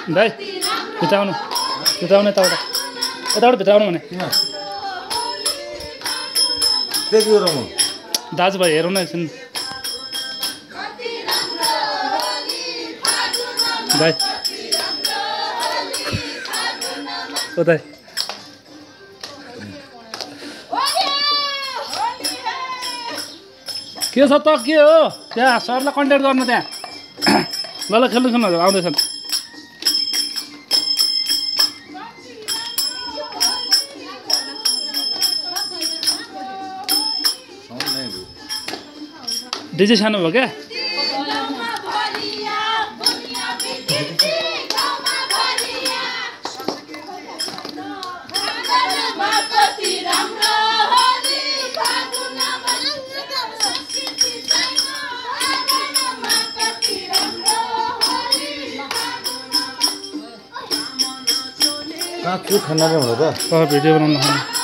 भाइ भित्राउनु यताबाट भित्राउनु भने दाजुभाइ हेरौँ न एकछिन भाइ उतै के छ त के हो त्यहाँ सरलाई कन्ट्याक्ट गर्नु त्यहाँ ल खेल्नु सुन्नु आउँदैछन् डिजे सानो भयो क्या कहाँ के खाना बनाउँदा भिडियो बनाउनु